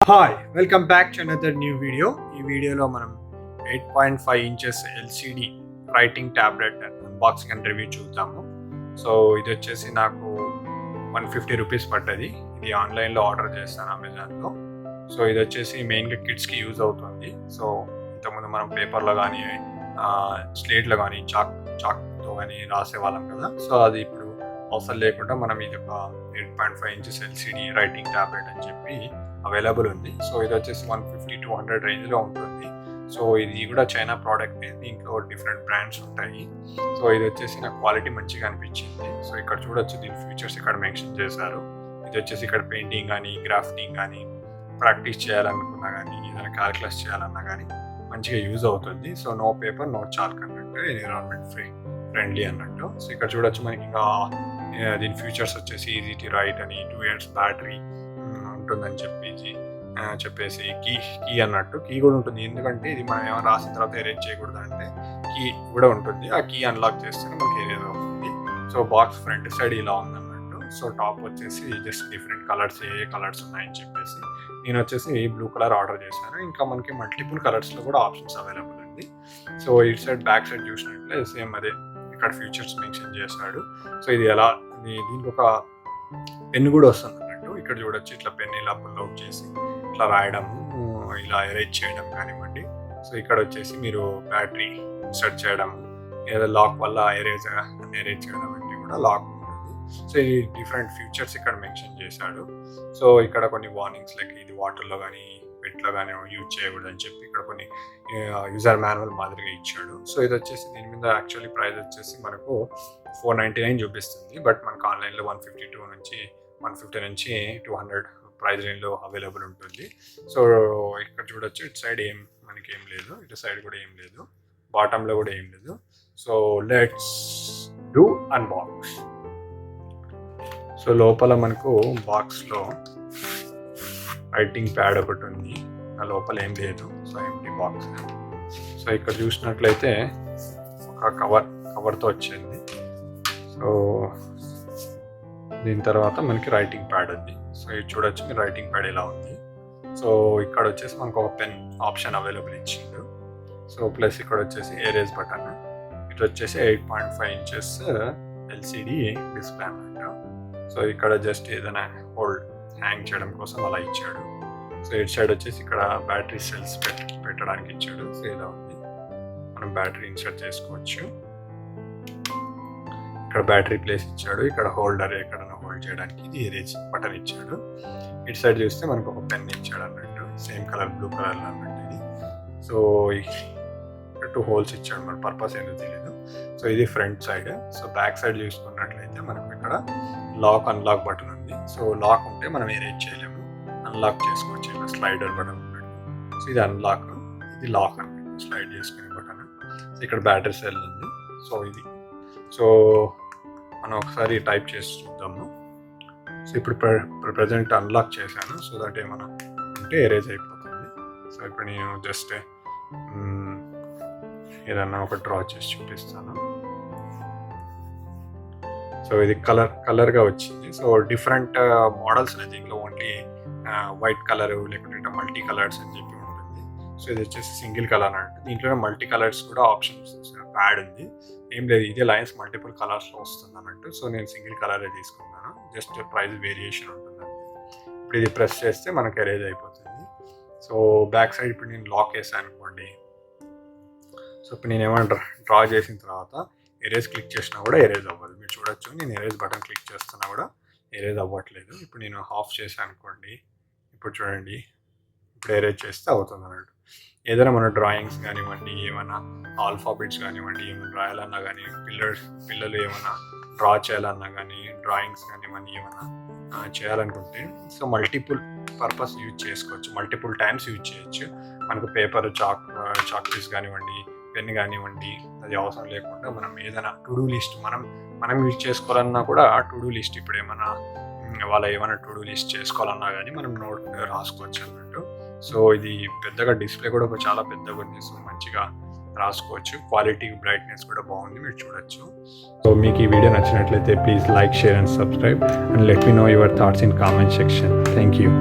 Hi welcome back to another new video. ఈ వీడియోలో మనం 8.5 inches LCD writing tablet unboxing and review చూద్దాము. So ఇది వచ్చేసి నాకు 150 రూపీస్ పడ్డది. ఇది ఆన్లైన్లో ఆర్డర్ చేస్తాను అమెజాన్లో. సో ఇది వచ్చేసి మెయిన్గా కిడ్స్కి యూజ్ అవుతుంది. సో ఇంతకుముందు మనం పేపర్లో కానీ స్లేట్లో కానీ చాక్తో కానీ రాసేవాళ్ళం కదా. సో అది ఇప్పుడు అవసరం లేకుండా మనం ఇది ఒక 8.5 ఇంచెస్ ఎల్సిడి రైటింగ్ ట్యాబ్లెట్ అని చెప్పి అవైలబుల్ ఉంది. సో ఇది వచ్చేసి 150-200 రేంజ్లో ఉంటుంది. సో ఇది కూడా చైనా ప్రోడక్ట్. దీంట్లో డిఫరెంట్ బ్రాండ్స్ ఉంటాయి. సో ఇది వచ్చేసి నాకు క్వాలిటీ మంచిగా అనిపించింది. సో ఇక్కడ చూడొచ్చు, దీని ఫీచర్స్ ఇక్కడ మెన్షన్ చేశారు. ఇది వచ్చేసి ఇక్కడ పెయింటింగ్ కానీ గ్రాఫ్టింగ్ కానీ ప్రాక్టీస్ చేయాలనుకున్నా కానీ ఏదైనా క్యాల్కులస్ చేయాలన్నా కానీ మంచిగా యూజ్ అవుతుంది. So no paper no chalk అన్నట్టు, ఎన్విరాన్మెంట్ ఫ్రెండ్లీ అన్నట్టు. సో ఇక్కడ చూడొచ్చు మనకి ఇంకా దీని ఫీచర్స్ వచ్చేసి ఈజీ టు రైట్ అని, 2 years బ్యాటరీ ఉంటుందని చెప్పేసి కీ అన్నట్టు. కీ కూడా ఉంటుంది, ఎందుకంటే ఇది మనం ఏమైనా రాసిన తర్వాత ఎరేజ్ చేయకూడదు అంటే కీ కూడా ఉంటుంది. ఆ కీ అన్లాక్ చేస్తేనే మనకి ఎరేజ్ అవుతుంది. సో బాక్స్ ఫ్రంట్ సైడ్ ఇలా ఉందన్నట్టు. సో టాప్ వచ్చేసి జస్ట్ డిఫరెంట్ కలర్స్, ఏ కలర్స్ ఉన్నాయని చెప్పేసి నేను వచ్చేసి బ్లూ కలర్ ఆర్డర్ చేశాను. ఇంకా మనకి మల్టిపుల్ కలర్స్లో కూడా ఆప్షన్స్ అవైలబుల్ ఉంది. సో ఇటు సైడ్ బ్యాక్ సైడ్ చూసినట్లే సేమ్ అదే ఇక్కడ ఫీచర్స్ మెన్షన్ చేశాడు. సో ఇది ఎలా, దీనికి ఒక పెన్ కూడా వస్తుంది అన్నట్టు. ఇక్కడ చూడొచ్చు, ఇట్లా పెన్ ఇలా పుల్ అవుట్ చేసి ఇట్లా రాయడము, ఇలా ఎరేజ్ చేయడం కానివ్వండి. సో ఇక్కడ వచ్చేసి మీరు బ్యాటరీ ఇన్సర్ట్ చేయడం, ఏదో లాక్ వల్ల ఎరేజ్ చేయడం అంటే కూడా లాక్ ఉంటుంది. సో ఈ డిఫరెంట్ ఫీచర్స్ ఇక్కడ మెన్షన్ చేశాడు. సో ఇక్కడ కొన్ని వార్నింగ్స్ లైక్ ఇది వాటర్లో కానీ వెట్లో కానీ యూజ్ చేయకూడదు అని చెప్పి ఇక్కడ కొన్ని యూజర్ మాన్యువల్ మాదిరిగా ఇచ్చాడు. సో ఇది వచ్చేసి దీని మీద యాక్చువల్లీ ప్రైస్ వచ్చేసి మనకు 499 చూపిస్తుంది. బట్ మనకు ఆన్లైన్లో 150 నుంచి 200 ప్రైస్ రేంజ్లో అవైలబుల్ ఉంటుంది. సో ఇక్కడ చూడొచ్చు, ఇటు సైడ్ మనకి ఏం లేదు, ఇటు సైడ్ కూడా ఏం లేదు, బాటంలో కూడా ఏం లేదు. So let's do unbox. So లోపల మనకు బాక్స్లో రైటింగ్ ప్యాడ్ ఒకటి ఉంది, ఆ లోపల ఏం లేదు. So empty box. సో ఇక్కడ చూసినట్లయితే ఒక కవర్తో వచ్చింది. సో దీని తర్వాత మనకి రైటింగ్ ప్యాడ్ ఉంది. సో ఇది చూడొచ్చు మీరు, రైటింగ్ ప్యాడ్ ఇలా ఉంది. సో ఇక్కడ వచ్చేసి మనకు ఒక పెన్ ఆప్షన్ అవైలబుల్ ఇచ్చిండు. సో ప్లస్ ఇక్కడ వచ్చేసి ఎరేజ్ బటన్. ఇటు వచ్చేసి 8.5 ఇంచెస్ ఎల్సిడి డిస్ప్లే అన్నట్టు. సో ఇక్కడ జస్ట్ ఏదైనా హ్యాంగ్ చేయడం కోసం అలా ఇచ్చాడు. సో ఇటు సైడ్ వచ్చేసి ఇక్కడ బ్యాటరీ సెల్స్ పెట్టడానికి ఇచ్చాడు. సో ఇలా ఉంది, మనం బ్యాటరీ ఇన్సర్ట్ చేసుకోవచ్చు. ఇక్కడ బ్యాటరీ ప్లేస్ ఇచ్చాడు. ఇక్కడ హోల్డర్, ఎక్కడైనా హోల్డ్ చేయడానికి ఇది ఎరేజ్ బటన్ ఇచ్చాడు. ఇటు సైడ్ చూస్తే మనకు ఒక పెన్ ఇచ్చాడు అన్నట్టు, సేమ్ కలర్ బ్లూ కలర్లో అన్నట్టు ఇది. సో 2 హోల్స్ ఇచ్చాడు, మన పర్పస్ ఏంటో తెలియదు. సో ఇది front side. So back side చూసుకున్నట్లయితే మనకు ఇక్కడ లాక్ అన్లాక్ బటన్ ఉంది. సో లాక్ ఉంటే మనం ఎరేజ్ చేయలేము, అన్లాక్ చేసుకోవచ్చు. ఇలా స్లైడర్ బటన్ ఉన్నట్టు. సో ఇది అన్లాక్, ఇది లాక్ అన్నట్టు, స్లైడ్ చేసుకునే బటన్. సో ఇక్కడ బ్యాటరీ సెల్ ఉంది. సో ఇది, సో మనం ఒకసారి టైప్ చేసి చూద్దాము. సో ఇప్పుడు ప్రజెంట్ అన్లాక్ చేశాను. సో దట్ ఏమైనా ఉంటే ఎరేజ్ అయిపోతుంది. సో ఇప్పుడు నేను జస్ట్ ఏదన్నా ఒక డ్రా చేసి చూపిస్తాను. సో ఇది కలర్గా వచ్చింది. సో డిఫరెంట్ మోడల్స్ ఉన్నాయి దీంట్లో. ఓన్లీ వైట్ కలర్, లేకుంటే మల్టీ కలర్స్ అని చెప్పి ఉంటుంది. సో ఇది వచ్చేసి సింగిల్ కలర్ అన్నట్టు. దీంట్లోనే మల్టీ కలర్స్ కూడా ఆప్షన్స్ ప్యాడ్ ఉంది. ఏం లేదు, ఇదే లైన్స్ మల్టిపుల్ కలర్స్లో వస్తుంది అన్నట్టు. సో నేను సింగిల్ కలరే తీసుకున్నాను, జస్ట్ ప్రైస్ వేరియేషన్ ఉంటుంది. ఇప్పుడు ఇది ప్రెస్ చేస్తే మనకు ఎరేజ్ అయిపోతుంది. సో బ్యాక్ సైడ్ ఇప్పుడు నేను లాక్ వేసాను అనుకోండి. సో ఇప్పుడు నేను ఏమైనా డ్రా చేసిన తర్వాత ఎరేజ్ క్లిక్ చేసినా కూడా ఎరేజ్ అవ్వదు. మీరు చూడొచ్చు, నేను ఎరేజ్ బటన్ క్లిక్ చేస్తున్నా కూడా ఎరేజ్ అవ్వట్లేదు. ఇప్పుడు నేను ఆఫ్ చేశాను అనుకోండి, ఇప్పుడు చూడండి, ఇప్పుడు ఎరేజ్ చేస్తే అవుతుంది అన్నట్టు. ఏదైనా మన డ్రాయింగ్స్ కానివ్వండి, ఏమైనా ఆల్ఫాబెట్స్ కానివ్వండి, ఏమైనా రాయాలన్నా కానీ, పిల్లలు ఏమైనా డ్రా చేయాలన్నా కానీ, డ్రాయింగ్స్ కానివ్వండి ఏమైనా చేయాలనుకుంటే సో మల్టిపుల్ పర్పస్ యూజ్ చేసుకోవచ్చు, మల్టిపుల్ టైమ్స్ యూజ్ చేయొచ్చు. మనకు పేపర్, చాక్ పీస్ కానివ్వండి, పెన్ కానివ్వండి, అది అవసరం లేకుండా మనం ఏదైనా టు డూ లిస్ట్ మనం యూజ్ చేసుకోవాలన్నా కూడా టు డూ లిస్ట్, ఇప్పుడు ఏమైనా ఏమైనా టు డూ లిస్ట్ చేసుకోవాలన్నా కానీ మనం నోట్ రాసుకోవచ్చు అన్నట్టు. సో ఇది పెద్దగా డిస్ప్లే కూడా చాలా పెద్దగా ఉంది. సో మంచిగా రాసుకోవచ్చు, క్వాలిటీ బ్రైట్నెస్ కూడా బాగుంది, మీరు చూడొచ్చు. సో మీకు ఈ వీడియో నచ్చినట్లయితే please like, share and subscribe and let me know your thoughts in comment section. Thank you.